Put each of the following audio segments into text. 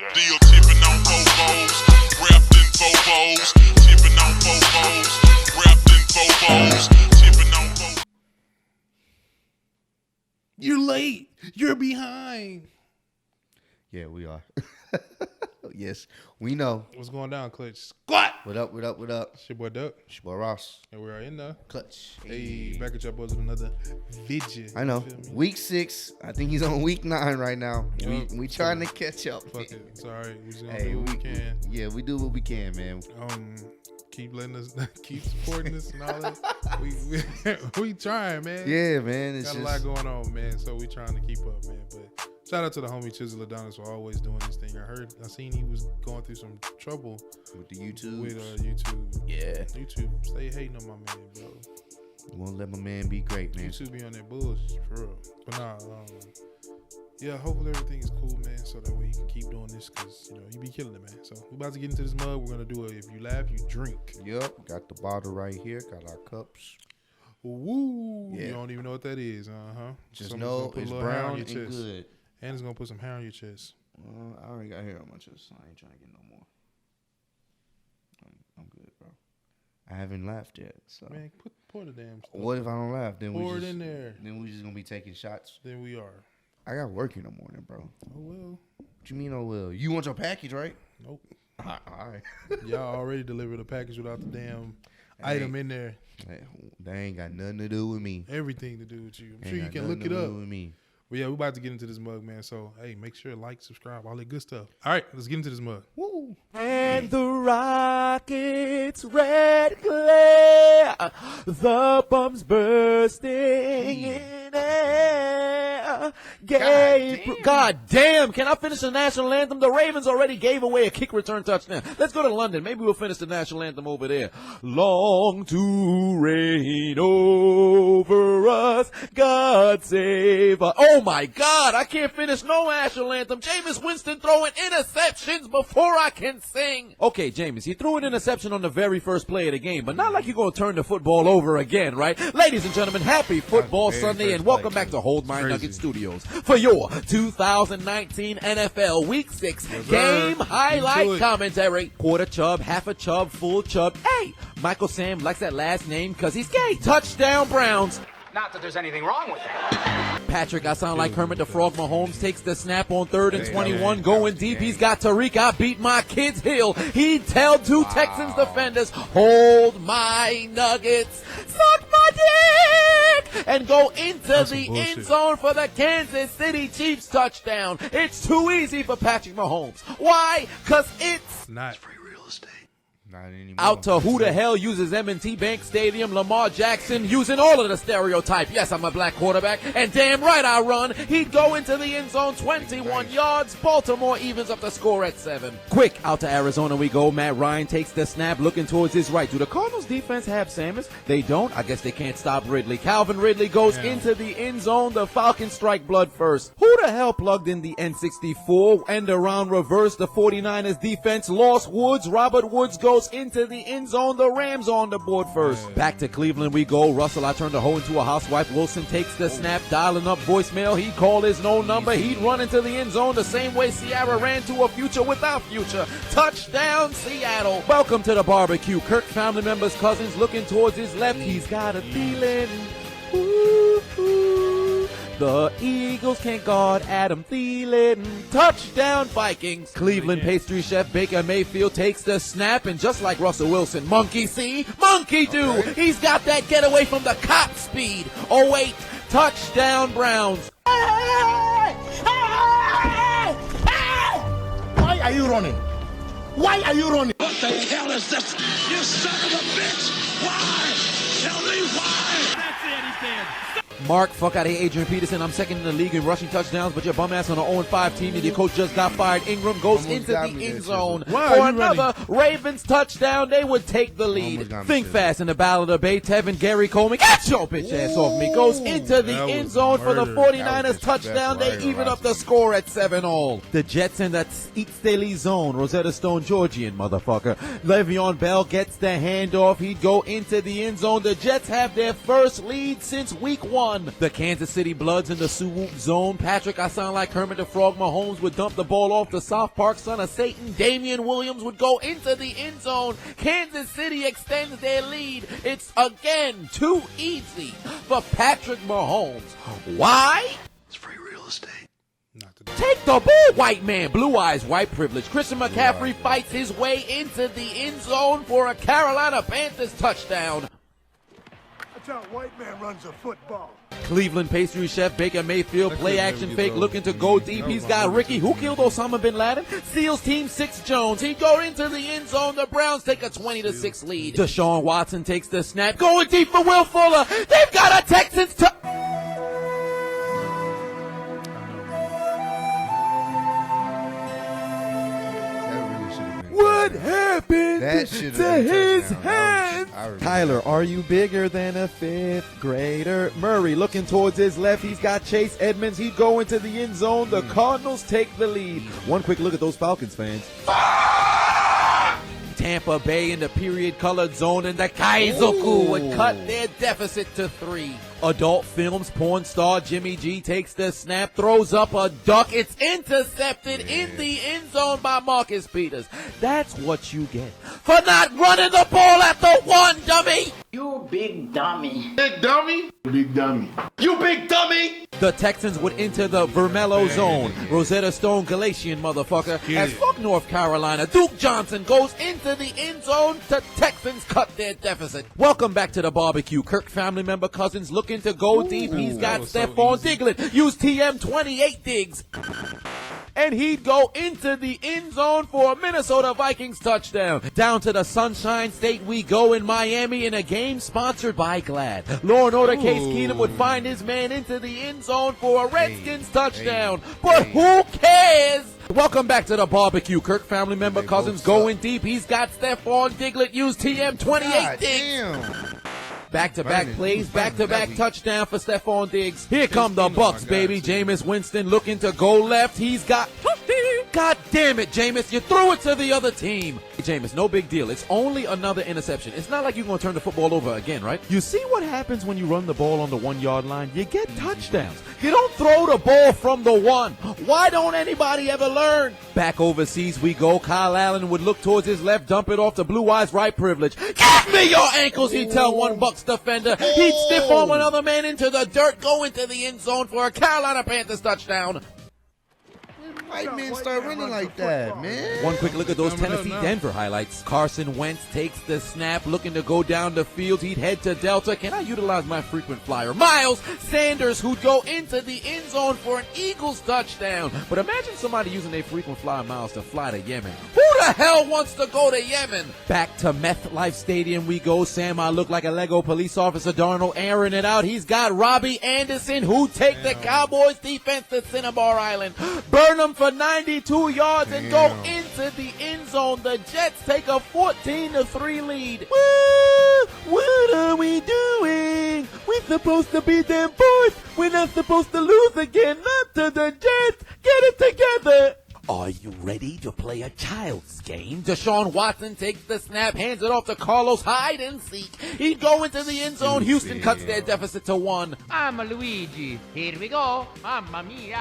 Deal tipping on Bobos, wrapped in Bobos, tipping on Bobos, wrapped in Bobos, tipping on Bobos. You're late. You're behind. Yeah, we are. Yes, we know. What's going down, Clutch? Squat. What up, what up, what up? It's your boy Duck. It's your boy Ross. And we are in the Clutch. Hey, back at your boys with another video. I know. Week 6. I think he's on week 9 right now. We trying to catch up. Fuck it. It's all right. We just gonna do what we can. Yeah, we do what we can, man. Keep letting us, keep supporting us and all that. We trying, man. Yeah, man. It's got a lot going on, man. So we trying to keep up, man. But shout out to the homie CHISELED ADONIS for always doing this thing. I seen he was going through some trouble with the YouTube. With YouTube. Yeah. YouTube, stay hating on my man, bro. You won't let my man be great, man. YouTube be on that bullshit, for real. But nah, yeah, hopefully everything is cool, man, so that way you can keep doing this, because, you be killing it, man. So we about to get into this mug. We're going to do If You Laugh, You Drink. Yep, got the bottle right here. Got our cups. Woo! Yeah. You don't even know what that is, Just know it's brown and good. And it's going to put some hair on your chest. I already got hair on my chest, so I ain't trying to get no more. I'm good, bro. I haven't laughed yet, so. Man, pour the damn stuff. What if I don't laugh? Then pour it in there. Then we just going to be taking shots? Then we are. I got work in the morning, bro. Oh, well. What you mean, oh, well? You want your package, right? Nope. All right. Y'all already delivered a package without the damn item in there. That ain't got nothing to do with me. Everything to do with you. I'm sure you can look it up. With me. Well, yeah, we're about to get into this mug, man. So, hey, make sure to like, subscribe, all that good stuff. All right, let's get into this mug. Woo. And the rockets red glare, the bombs bursting in air. God damn, can I finish the national anthem? The Ravens already gave away a kick return touchdown. Let's go to London. Maybe we'll finish the national anthem over there. Long to reign over us, God save us. Oh my God, I can't finish no national anthem. Jameis Winston throwing interceptions before I can sing. Okay, Jameis, he threw an interception on the very first play of the game, but not like you're going to turn the football over again, right? Ladies and gentlemen, happy Football Sunday, and welcome back to Hold My Nugget Studios for your 2019 NFL Week 6 game highlight commentary. Quarter chub, half a chub, full chub. Hey, Michael Sam likes that last name because he's gay. Touchdown Browns. Not that there's anything wrong with that. Patrick, I sound like Kermit the Frog. Mahomes takes the snap on 3rd and 21, going deep. He's got Tariq. I beat my kids Hill. He'd tell 2 Texans defenders, hold my Nuggets, suck my dick, and go into the end zone for the Kansas City Chiefs touchdown. It's too easy for Patrick Mahomes. Why? Because it's not free real estate. Not anymore. Out to who the hell uses M&T Bank Stadium, Lamar Jackson using all of the stereotype. Yes, I'm a black quarterback, and damn right I run. He'd go into the end zone 21 yards. Baltimore evens up the score at 7. Quick, out to Arizona we go. Matt Ryan takes the snap, looking towards his right. Do the Cardinals defense have Samus? They don't. I guess they can't stop Ridley. Calvin Ridley goes into the end zone. The Falcons strike blood first. Who the hell plugged in the N64? End around reverse. The 49ers defense lost Woods. Robert Woods goes into the end zone. The Rams on the board first. Back to Cleveland we go. Russell, I turned the hoe into a housewife. Wilson takes the snap, dialing up voicemail. He'd call his no number. He'd run into the end zone the same way Ciara ran to a future without future. Touchdown, Seattle. Welcome to the barbecue. Kirk family members, cousins looking towards his left. He's got a feeling. Ooh, ooh. The Eagles can't guard Adam Thielen. Touchdown Vikings. Cleveland pastry chef Baker Mayfield takes the snap, and just like Russell Wilson, monkey see, monkey do. Okay. He's got that getaway from the cop speed. Oh wait, touchdown Browns. Why are you running? Why are you running? What the hell is this? You son of a bitch! Why? Tell me why! That's it, he's dead. Mark, fuck out of here, Adrian Peterson. I'm second in the league in rushing touchdowns, but your bum ass on an 0-5 team and your coach just got fired. Ingram goes into the end zone for another Ravens touchdown. They would take the lead. Think fast in the Battle of the Bay. Tevin, Gary Coleman, get your bitch ass off me. Goes into the end zone for the 49ers touchdown. They even up the score at 7-all. The Jets in that Eat Staley zone. Rosetta Stone, Georgian motherfucker. Le'Veon Bell gets the handoff. He'd go into the end zone. The Jets have their first lead since week 1. 1. The Kansas City Bloods in the Suwoop zone. Patrick, I sound like Kermit the Frog Mahomes, would dump the ball off to South Park, son of Satan. Damian Williams would go into the end zone. Kansas City extends their lead. It's again too easy for Patrick Mahomes. Why? Not today. Take the ball, white man. Blue eyes, white privilege. Christian McCaffrey fights his way into the end zone for a Carolina Panthers touchdown. That's how a white man runs a football. Cleveland pastry chef Baker Mayfield, That play couldn't action never fake, get looking to those. go That deep. was He's my got number Ricky, two. who killed Osama bin Laden. Seals team 6 Jones. He go into the end zone. The Browns take a 20-6 lead. Deshaun Watson takes the snap, going deep for Will Fuller. They've got a Texans to. That really should have been. What happened That should to have been his touchdown. hands? I remember. Tyler, are you bigger than a 5th grader? Murray looking towards his left. He's got Chase Edmonds. He'd go into the end zone. The Cardinals take the lead. One quick look at those Falcons fans. Tampa Bay in the period-colored zone, and the Kaizoku would cut their deficit to 3. Adult Films porn star Jimmy G takes the snap, throws up a duck. It's intercepted in the end zone by Marcus Peters. That's what you get for not running the ball at the 1, dummy. You big dummy. Big dummy. Big dummy. You big dummy. The Texans would enter the Vermello zone. Rosetta Stone Galatian motherfucker. As fuck North Carolina, Duke Johnson goes into the end zone. The Texans cut their deficit. Welcome back to the barbecue. Kirk family member Cousins looking to go deep. He's that got was so Stephon easy. Diglet. Use TM28 digs. And he'd go into the end zone for a Minnesota Vikings touchdown. Down to the Sunshine State we go in Miami in a game sponsored by Glad. Law and Order Case Keenum would find his man into the end zone for a Redskins touchdown. But who cares? Welcome back to the barbecue. Kirk family member They Cousins both going deep. He's got Stephon Diglet. Use TM28 God digs. damn. Back-to-back Burning. plays, Burning back-to-back belly. touchdown for Stephon Diggs. Here come the Oh my Bucks, God, baby. too. Jameis Winston looking to go left. He's got... God damn it, Jameis. You threw it to the other team. Hey, Jameis, no big deal. It's only another interception. It's not like you're going to turn the football over again, right? You see what happens when you run the ball on the 1-yard line? You get touchdowns. You don't throw the ball from the 1. Why don't anybody ever learn? Back overseas we go. Kyle Allen would look towards his left, dump it off to Blue Eyes right privilege. Give me your ankles, he'd tell one Bucks defender. He'd stiff arm another man into the dirt, go into the end zone for a Carolina Panthers touchdown. White men start running like that, man. One quick look at those No, no, Tennessee no. Denver highlights. Carson Wentz takes the snap, looking to go down the field. He'd head to Delta. Can I utilize my frequent flyer? Miles Sanders, who'd go into the end zone for an Eagles touchdown. But imagine somebody using their frequent flyer miles to fly to Yemen. Who the hell wants to go to Yemen? Back to Meth Life Stadium we go. Sam, I look like a Lego police officer. Darnold airing it out. He's got Robbie Anderson, who take the Cowboys defense to Cinnabar Island. Burn them for 92 yards and go into the end zone. The Jets take a 14-3 lead. What are we doing? We're supposed to be them boys. We're not supposed to lose again. Not to the Jets. Get it together. Are you ready to play a child's game? Deshaun Watson takes the snap, hands it off to Carlos Hyde and seek. He'd go into the end zone. Houston cuts their deficit to 1. I'm a Luigi. Here we go. Mamma mia.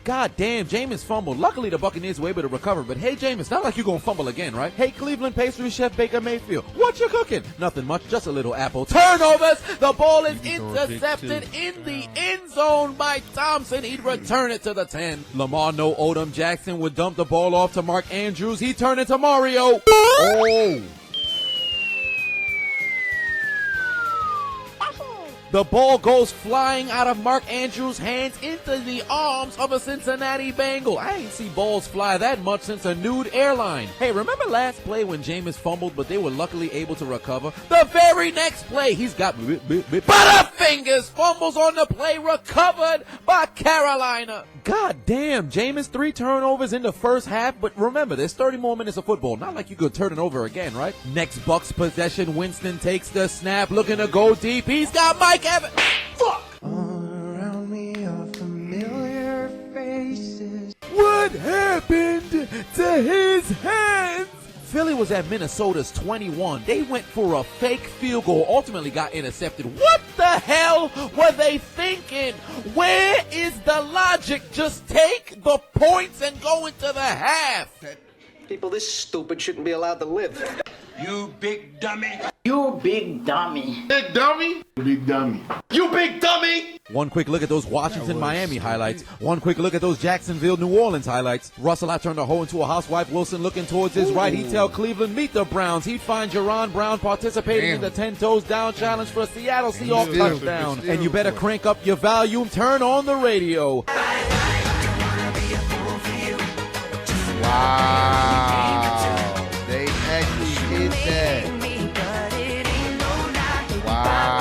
God damn, Jameis fumbled. Luckily, the Buccaneers were able to recover. But hey, Jameis, not like you're going to fumble again, right? Hey, Cleveland pastry chef Baker Mayfield, what you cooking? Nothing much, just a little apple. Turnovers. The ball is intercepted in the end zone by Thompson. He'd return it to the 10. Lamar No Odom Jackson would dump the ball off to Mark Andrews. He'd turn it to Mario. Oh. The ball goes flying out of Mark Andrews' hands into the arms of a Cincinnati Bengal. I ain't see balls fly that much since a nude airline. Hey, remember last play when Jameis fumbled, but they were luckily able to recover? The very next play, he's got Butterfingers, fumbles on the play, recovered by Carolina. God damn, Jameis 3 turnovers in the first half, but remember, there's 30 more minutes of football. Not like you could turn it over again, right? Next Bucks possession, Winston takes the snap, looking to go deep. He's got Mike Evans. Fuck! Around me are familiar faces. What happened to his hands? Philly was at Minnesota's 21. They went for a fake field goal, ultimately got intercepted. What the hell were they thinking? Where is the logic? Just take the points and go into the half. People this stupid shouldn't be allowed to live. You big dummy. You big dummy. Big dummy? Big dummy. You big dummy! One quick look at those Washington-Miami highlights. One quick look at those Jacksonville-New Orleans highlights. Russell, I turned a hoe into a housewife. Wilson looking towards his right. He tell Cleveland, meet the Browns. He'd find Jaron Brown participating in the 10 toes down challenge for a Seattle Seahawks touchdown. And you better crank up your volume. Turn on the radio. Wow. They actually did that. Wow.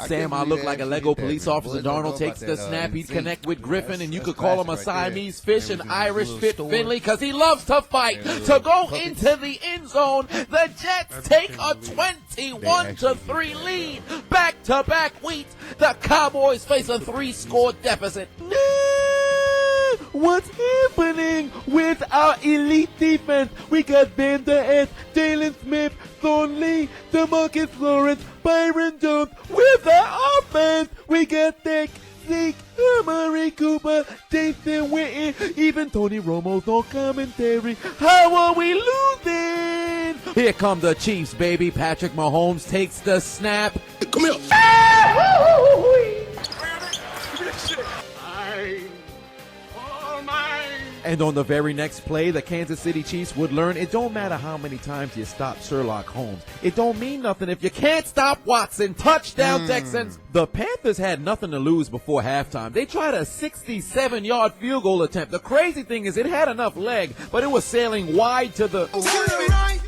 Sam, I look like a Lego police officer. Darnold takes the snap. He'd connect with Griffin, and you could call him a Siamese fish, an Irish fit Finley, because he loves to fight. To go into the end zone, the Jets take a 21-3 lead. Back-to-back weeks, the Cowboys face a 3-score deficit. What's happening with our elite defense? We got Van Der Esch, Jalen Smith, Thornley, DeMarcus Lawrence, Byron Jones. With the offense, we got Dak, Zeke, Amari Cooper, Jason Witten, even Tony Romo's on commentary. How are we losing? Here come the Chiefs, baby. Patrick Mahomes takes the snap. Come here. And on the very next play, the Kansas City Chiefs would learn it don't matter how many times you stop Sherlock Holmes. It don't mean nothing if you can't stop Watson. Touchdown, Texans. The Panthers had nothing to lose before halftime. They tried a 67-yard field goal attempt. The crazy thing is it had enough leg, but it was sailing wide to the right.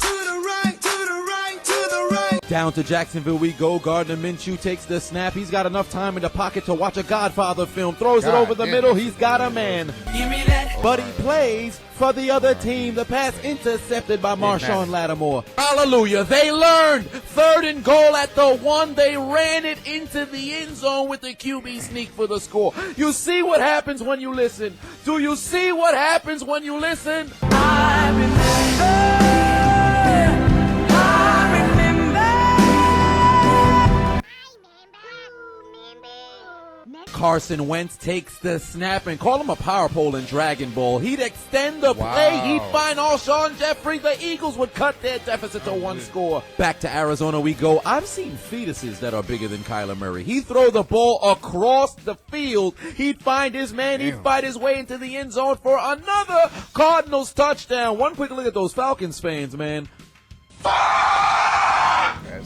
Down to Jacksonville we go. Gardner Minshew takes the snap. He's got enough time in the pocket to watch a Godfather film. Throws it over the middle. He's got a man. Give me that. But he plays for the other team. The pass intercepted by Marshawn Lattimore. Hallelujah. They learned. 3rd and goal at the 1. They ran it into the end zone with the QB sneak for the score. You see what happens when you listen. Do you see what happens when you listen? I remember. Carson Wentz takes the snap and call him a power pole in Dragon Ball. He'd extend the play. He'd find Alshon Jeffrey. The Eagles would cut their deficit to 1 score. Back to Arizona we go. I've seen fetuses that are bigger than Kyler Murray. He'd throw the ball across the field. He'd find his man. He'd fight his way into the end zone for another Cardinals touchdown. One quick look at those Falcons fans, man.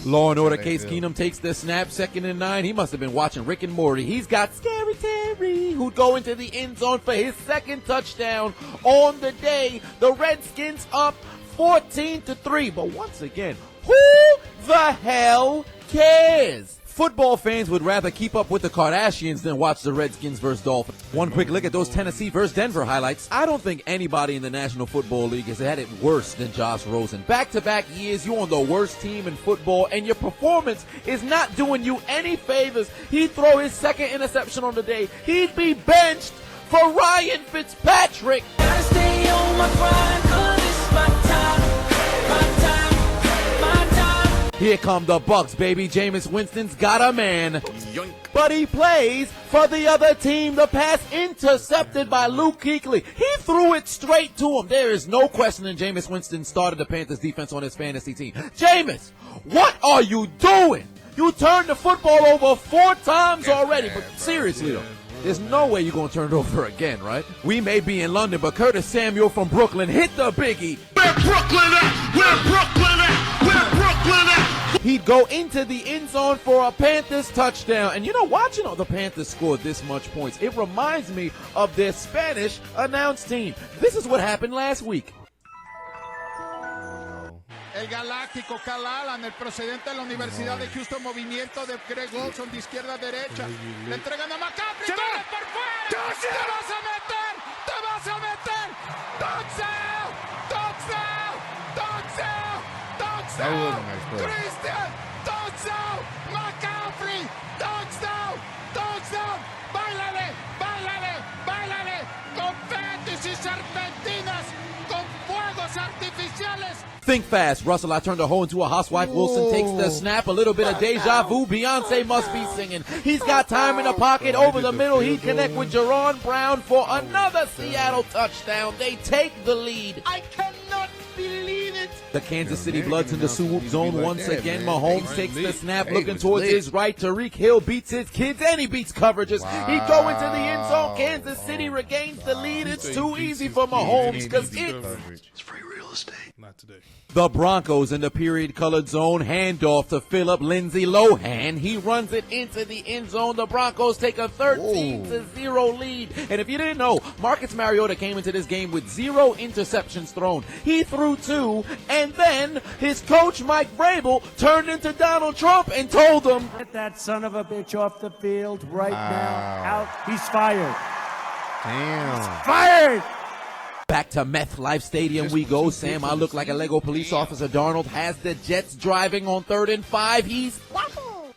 Law and Order Case Keenum takes the snap, 2nd and 9. He must have been watching Rick and Morty. He's got Scary Terry, who'd go into the end zone for his 2nd touchdown on the day. The Redskins up 14-3. But once again, who the hell cares? Football fans would rather keep up with the Kardashians than watch the Redskins versus Dolphins. One quick look at those Tennessee versus Denver highlights. I don't think anybody in the National Football League has had it worse than Josh Rosen. Back-to-back years, you're on the worst team in football, and your performance is not doing you any favors. He'd throw his 2nd interception on the day. He'd be benched for Ryan Fitzpatrick. Gotta stay on my grind, 'cause it's my time. Here come the Bucks, baby. Jameis Winston's got a man. Yoink. But he plays for the other team. The pass intercepted by Luke Kuechly. He threw it straight to him. There is no questioning Jameis Winston started the Panthers defense on his fantasy team. Jameis, what are you doing? You turned the football over 4 times already. But seriously, though, there's no way you're going to turn it over again, right? We may be in London, but Curtis Samuel from Brooklyn hit the biggie. Where Brooklyn at? Where Brooklyn at? Where Brooklyn at? He'd go into the end zone for a Panthers touchdown. And you know, watching the Panthers score this much points, it reminds me of their Spanish announce team. This is what happened last week. El Galáctico, Cal Allen, el procedente de la Universidad de Houston, movimiento de Greg Olson de izquierda a derecha. Le entregan a McCaffrey, corre por fuera. ¡Te vas a meter! ¡Te vas a meter! ¡Touchdown! ¡Touchdown! ¡Touchdown! ¡Touchdown! ¡Christian! ¡Touchdown! McCaffrey! ¡Touchdown! ¡Touchdown! ¡Báilale! ¡Báilale! ¡Báilale! ¡Confetis y serpentinas! ¡Con fuegos artificiales! Think fast, Russell. I turned a hoe into a housewife. Wilson takes the snap. A little bit of deja vu. Beyonce must be singing. He's got time in the pocket. Over the middle. He connect with Jerron Brown for another Seattle touchdown. They take the lead. I cannot believe it. The Kansas City Bloods in the swoop zone once again. Mahomes takes the snap, looking towards his right. Tariq Hill beats his kids, and he beats coverages. He go into the end zone. Kansas City regains the lead. It's too easy for Mahomes because it's free real estate. Not today. the Broncos in the period-colored zone. Handoff to Phillip Lindsay Lohan. He runs it into the end zone. The Broncos take a 13-0 lead. And if you didn't know, Marcus Mariota came into this game with 0 interceptions thrown. He threw 2, and then his coach, Mike Vrabel, turned into Donald Trump and told him, "Get that son of a bitch off the field right now. Out. He's fired. Damn. He's fired." Back to MetLife Stadium we go. Sam, I look like a Lego police officer. Darnold has the Jets driving on 3rd and 5. He's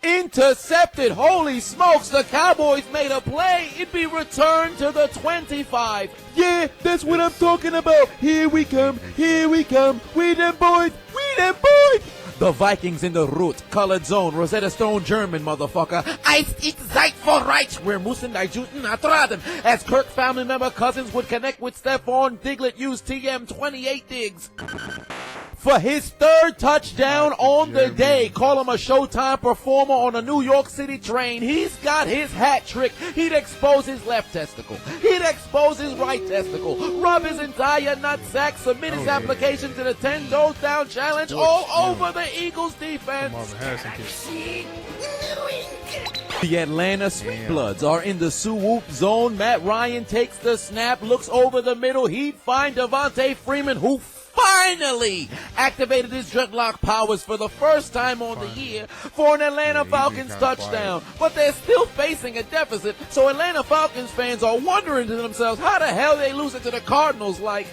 intercepted. Holy smokes, the Cowboys made a play. It'd be returned to the 25. Yeah, that's what I'm talking about. Here we come. Here we come. We them boys. We them boys. The Vikings in the root-colored zone. Rosetta Stone German, motherfucker. Ich seid for right. Wir müssen die Juten ertragen. As Kirk family member Cousins would connect with Stephon Diglett, used TM28 digs for his 3rd touchdown on the day. Call him a Showtime performer on a New York City train. He's got his hat trick. He'd expose his left testicle. He'd expose his right testicle. Rub his entire nutsack. Submit his application to the 10 goes down challenge all over the Eagles defense. The Atlanta Sweet Bloods are in the swoop zone. Matt Ryan takes the snap, looks over the middle. He'd find Devontae Freeman, who finally activated his dreadlock powers for the first time on the year for an Atlanta Falcons touchdown. But they're still facing a deficit, so Atlanta Falcons fans are wondering to themselves how the hell they lose it to the Cardinals like,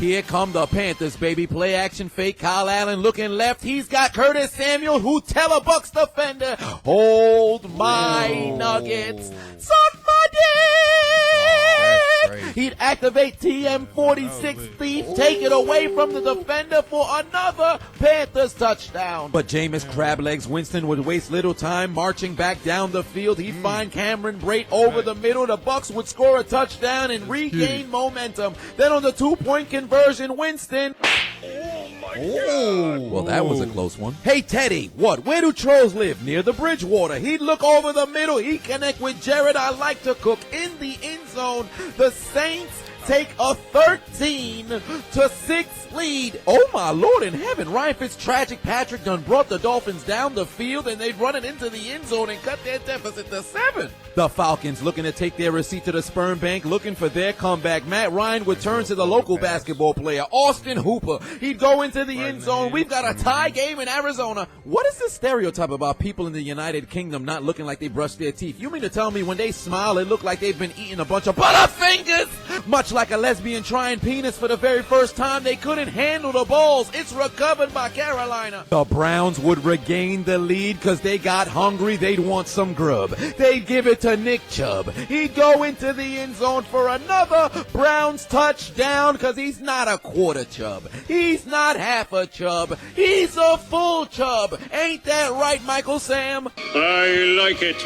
Here come the Panthers, baby. Play action fake. Kyle Allen looking left. He's got Curtis Samuel, who telebucks the fender. Hold my nuggets. Suck my dick. He'd activate TM46 Thief, take it away from the defender for another Panthers touchdown. But Jameis Crablegs Winston would waste little time marching back down the field. He'd find Cameron Brate over the middle. The Bucks would score a touchdown and regain momentum. Then on the 2-point conversion, Winston. Well, that was a close one. Hey, Teddy, what? Where do trolls live? Near the Bridgewater. He'd look over the middle. He'd connect with Jared I Like to Cook in the end zone. The Saints take a 13-6 lead. Oh, my Lord in heaven. Ryan Fitztragic Patrick done brought the Dolphins down the field, and they'd run it into the end zone and cut their deficit to 7. The Falcons looking to take their receipt to the sperm bank, looking for their comeback. Matt Ryan would turn to the local basketball player, Austin Hooper. He'd go into the end zone. We've got a tie game in Arizona. What is this stereotype about people in the United Kingdom not looking like they brush their teeth? You mean to tell me when they smile, it look like they've been eating a bunch of Butterfingers? Much like a lesbian trying penis for the very first time, they couldn't handle the balls. It's recovered by Carolina. The Browns would regain the lead because they got hungry. They'd want some grub. They'd give it to Nick Chubb. He'd go into the end zone for another Browns touchdown because he's not a quarter Chubb. He's not half a Chubb. He's a full Chubb. Ain't that right, Michael Sam? I like it.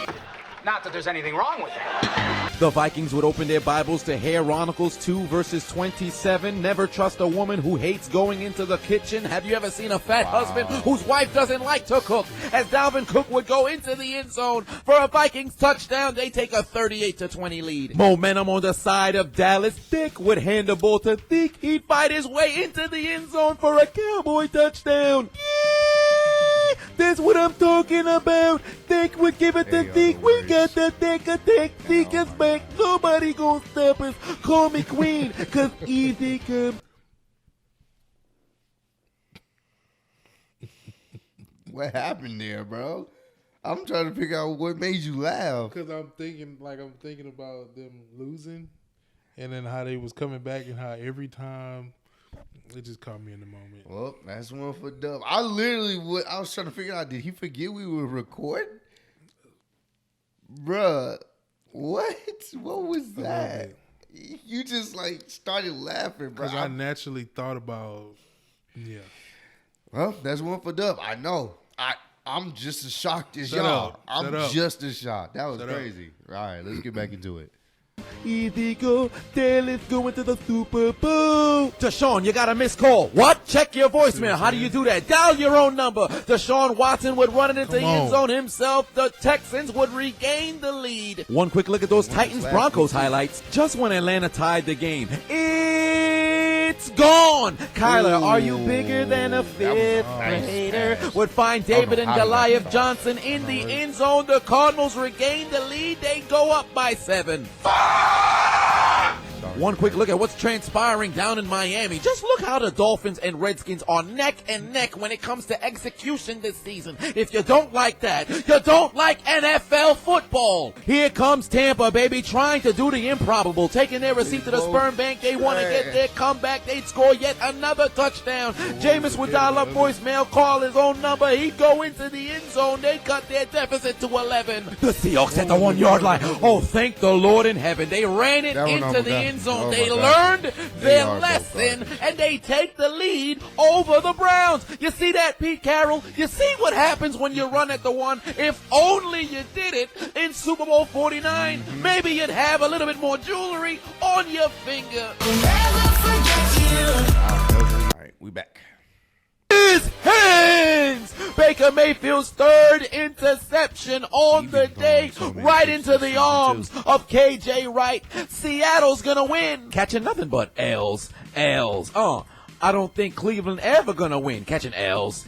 Not that there's anything wrong with that. The Vikings would open their Bibles to Chronicles 2 verses 27. Never trust a woman who hates going into the kitchen. Have you ever seen a fat husband whose wife doesn't like to cook? As Dalvin Cook would go into the end zone for a Vikings touchdown, they take a 38-20 lead. Momentum on the side of Dallas. Dick would hand the ball to Thick. He'd fight his way into the end zone for a Cowboy touchdown. Yeah, that's what I'm talking about. Thick would give it to Thick. We got the Thick attack. Thick is back. Nobody gonna stop us. Call me Queen, cause easy come. What happened there, bro? I'm trying to figure out what made you laugh. Because I'm thinking about them losing, and then how they was coming back, and how every time it just caught me in the moment. Well, that's one for Dub. I was trying to figure out, did he forget we were recording? Bruh, what? What was that? You just like started laughing, bro. Because I naturally thought about, Well, that's one for Dub. I know. I'm just as shocked as Shut y'all. up. I'm Shut up. just as shocked. That was Shut up. crazy. All right, let's get back into it. Easy go, Dallas going to the Super Bowl. Deshaun, you got a missed call. What? Check your voicemail. How do you do that? Dial your own number. Deshaun Watson would run it into the end zone himself. The Texans would regain the lead. One quick look at those Titans-Broncos highlights. Just when Atlanta tied the game. It's gone. Kyler, are you bigger than a fifth grader? Would find David and Goliath Johnson in the end zone. The Cardinals regain the lead. They go up by 7. One quick look at what's transpiring down in Miami. Just look how the Dolphins and Redskins are neck and neck when it comes to execution this season. If you don't like that, you don't like NFL football. Here comes Tampa, baby, trying to do the improbable, taking their receipt to the sperm bank. They want to get their comeback. They'd score yet another touchdown. Jameis would dial up voicemail, call his own number. He'd go into the end zone. They cut their deficit to 11. The Seahawks at the 1 yard line. Oh, thank the Lord in heaven. They ran it into the end zone. They learned their lesson, and they take the lead over the Browns. You see that, Pete Carroll? You see what happens when you run at the 1? If only you did it in Super Bowl 49, maybe you'd have a little bit more jewelry on your finger. All right, we back. His hands! Baker Mayfield's third interception on the day, right into the arms of KJ Wright. Seattle's gonna win. Catching nothing but L's. I don't think Cleveland ever gonna win. Catching L's.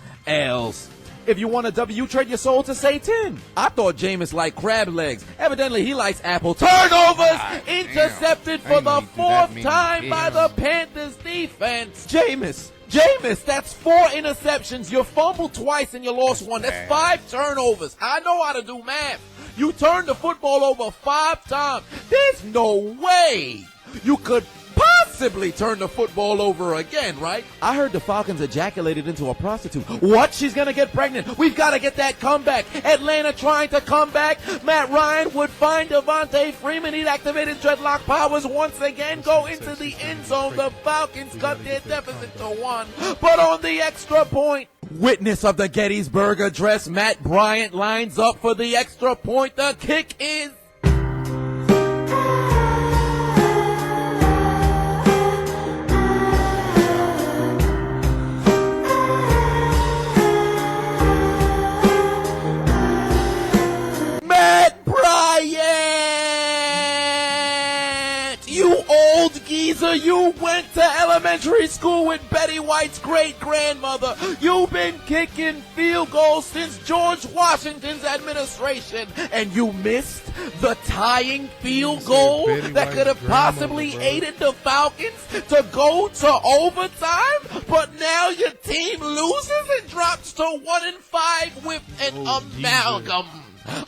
If you want a W, trade your soul to Satan. I thought Jameis liked crab legs. Evidently, he likes apple turnovers. Intercepted for the 4th time by the Panthers defense. Jameis, that's 4 interceptions. You fumbled twice and you lost 1. That's 5 turnovers. I know how to do math. You turned the football over 5 times. There's no way you could possibly turn the football over again, right? I heard the Falcons ejaculated into a prostitute. What? She's gonna get pregnant. We've got to get that comeback. Atlanta trying to come back. Matt Ryan would find Devontae Freeman. He'd activate his dreadlock powers once again. Go into the end zone. The Falcons cut their deficit to 1. But on the extra point, witness of the Gettysburg Address, Matt Bryant lines up for the extra point. The kick is... You went to elementary school with Betty White's great-grandmother. You've been kicking field goals since George Washington's administration, and you missed the tying field goal that could have possibly aided the Falcons to go to overtime. But now your team loses and drops to 1-5 with an amalgam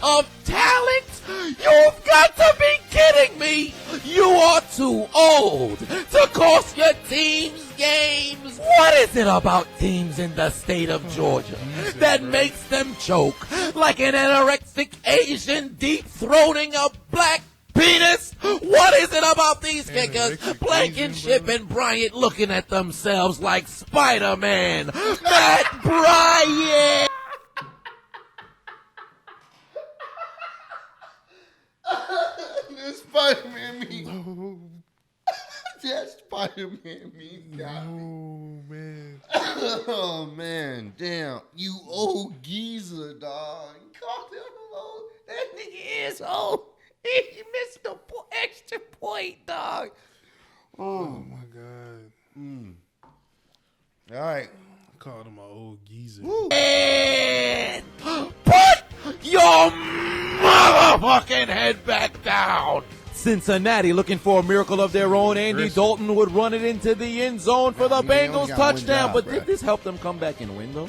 of talent. You've got to be kidding me. You are too old to cost your team's games. What is it about teams in the state of Georgia that makes them choke like an anorexic Asian deep-throating a black penis? What is it about these kickers? Blankenship and Bryant looking at themselves like Spider-Man. Matt Bryant! Spider-Man meme. That Spider-Man meme got me. Oh, man. Oh, man. Damn. You old geezer, dog. You called him old. That nigga is old. He missed the extra point, dog. Oh, my God. All right. I called him an old geezer. And put your motherfucking head back down. Cincinnati looking for a miracle of their own. Andy Dalton would run it into the end zone for the Bengals touchdown. But did this help them come back and win, though?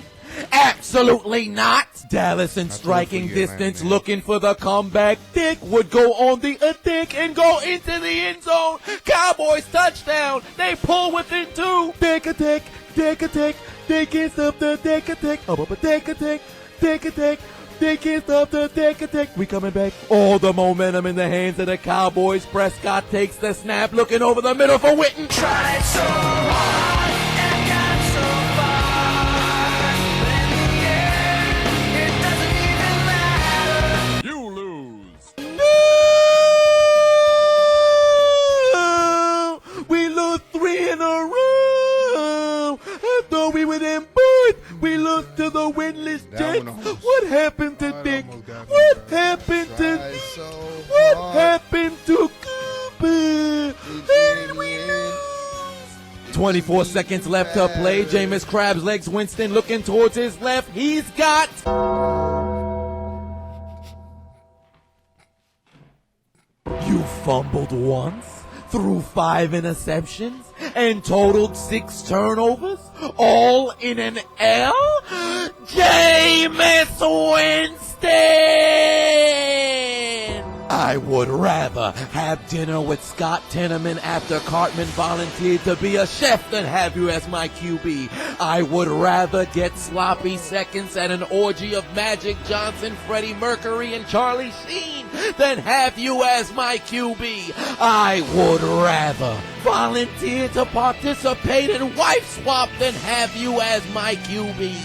Absolutely not. Dallas in striking distance looking for the comeback. Dick would go on the attack and go into the end zone. Cowboys touchdown. They pull within 2. Dick attack. They can't stop the dick attack. Dick attack. They can't stop the deck attack. We coming back. All the momentum in the hands of the Cowboys. Prescott takes the snap, looking over the middle for Witten. Tried so hard and got so far. But in the end, it doesn't even matter. You lose. No! We lose 3 in a row. I thought we were them boys. We lost to the winless Jets. What happened to Dick? What happened to Dick? What happened to Cooper? And we lose. 24 seconds left to play. Jameis Krabs legs Winston looking towards his left. He's got... You fumbled once, threw 5 interceptions, and totaled 6 turnovers, all in an L? Jameis Winston! I would rather have dinner with Scott Tenorman after Cartman volunteered to be a chef than have you as my QB. I would rather get sloppy seconds at an orgy of Magic Johnson, Freddie Mercury, and Charlie Sheen than have you as my QB. I would rather volunteer to participate in wife swap than have you as my QB.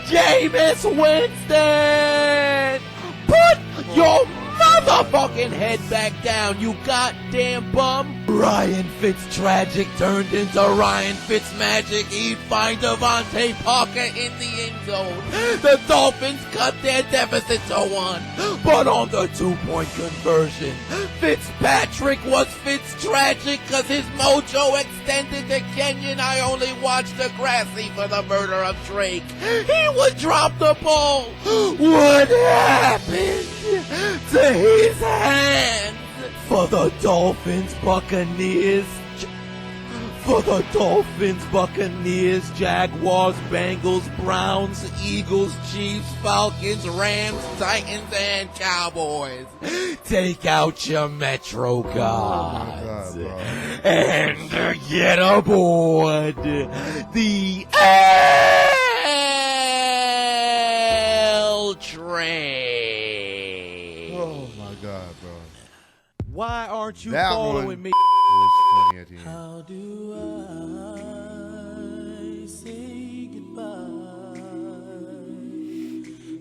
Jameis Winston! Put your motherfucking head back down, you goddamn bum. Ryan Fitztragic turned into Ryan Fitzmagic. He'd find Devontae Parker in the end zone. The Dolphins cut their deficit to 1, but on the 2-point conversion, Fitzpatrick was Fitztragic because his mojo extended to Kenyon. I only watched Degrassi for the murder of Drake. He would drop the ball. What happened to his hands? For the Dolphins, Buccaneers, Jaguars, Bengals, Browns, Eagles, Chiefs, Falcons, Rams, Titans, and Cowboys. Take out your Metro gods and get aboard the L train. Oh my God, bro. Why aren't you That following me? Was funny at the end. How do I say goodbye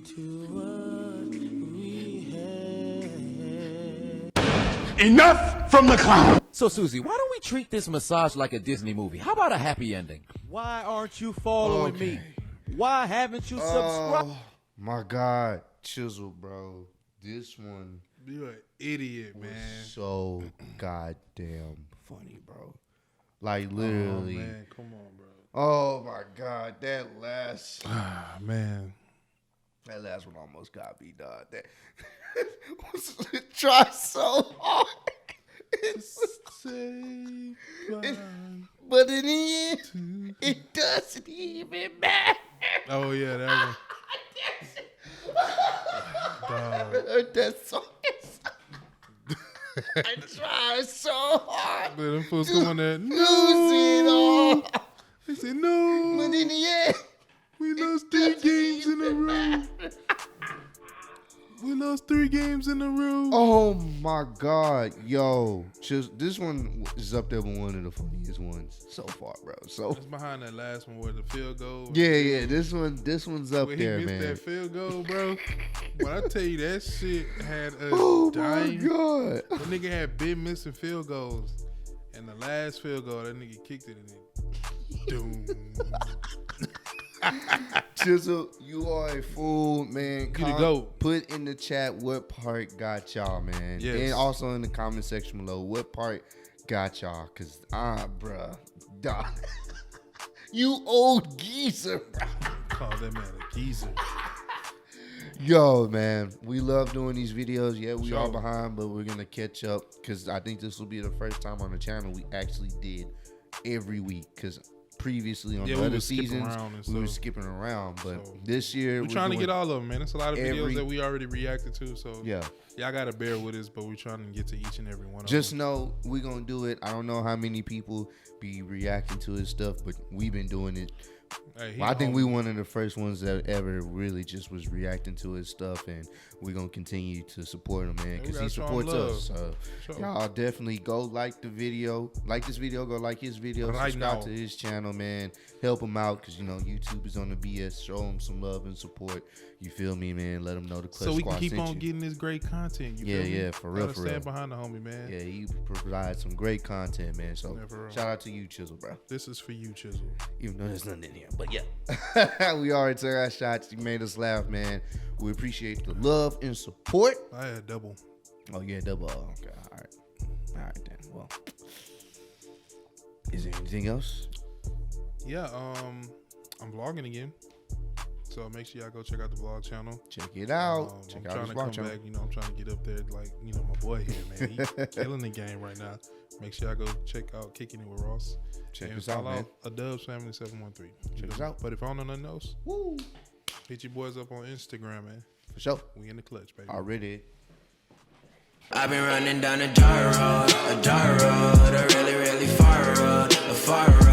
to what we had? Enough from the clown. So, Susie, why don't we treat this massage like a Disney movie? How about a happy ending? Why aren't you following me? Why haven't you subscribed? Oh my God, Chisel, bro. This one. You're an idiot, man. So goddamn funny, bro. Like literally. Oh, man, come on, bro. Oh my God, that last. Man. That last one almost got me, dog. That try so hard. But in the end, it doesn't even matter. Oh yeah, that one. That song is I tried so hard. But them fools come on there. Lose it all. They said no. But in the end, we lost 3 games in a row. We lost 3 games in a row. Oh my God, yo, just this one is up there with one of the funniest ones so far, bro. So it's behind that last one where the field goal. Yeah, this one's up where there, he missed man. that field goal, bro. When I tell you that shit had us my dying. God, that nigga had been missing field goals, and the last field goal, that nigga kicked it and it doom. Chisel, you are a fool, man. You the GOAT. Put in the chat what part got y'all, man. Yes. And also in the comment section below, what part got y'all? Cause bruh, dog. You old geezer, bro. Call that man a geezer. Yo, man, we love doing these videos. Yeah, we Sure. are behind, but we're gonna catch up because I think this will be the first time on the channel we actually did every week. Because previously on the other seasons, we were skipping around. But this year, we're trying to get all of them, man. It's a lot of videos that we already reacted to. So yeah, y'all gotta bear with us, but we're trying to get to each and every one of them. Just know we're gonna do it. I don't know how many people be reacting to his stuff, but we've been doing it Hey, Well, I think we one of the first ones that ever really just was reacting to his stuff, and we're gonna continue to support him, man, because he supports us. So y'all definitely go like the video, like this video, go like his video, subscribe to his channel, man. Help him out, because you know YouTube is on the BS. Show him some love and support. You feel me, man? Let him know the Clutch so we Squad can keep sent on you. getting this great content. You Yeah, feel me? yeah, for real, Gotta for real. stand behind the homie, man. Yeah, he provides some great content, man. So shout out to you, Chisel, bro. This is for you, Chisel. Even though there's nothing in here, but yeah. We already took our shots. You made us laugh, man. We appreciate the love and support. I had double. Oh, yeah, double. Oh, okay, all right. All right, then. Well, is there anything else? Yeah, I'm vlogging again. So make sure y'all go check out the vlog channel. Check it out. I'm trying to come back. You know, I'm trying to get up there like, you know, my boy here, man. He's killing the game right now. Make sure y'all go check out Kicking It with Ross. Check and us out, man. A Dubs Family 713. Check us out. But if I don't know nothing else, woo, hit your boys up on Instagram, man. For sure. We in the clutch, baby. Already. I've been running down a dark road, a really, really far road, a far road.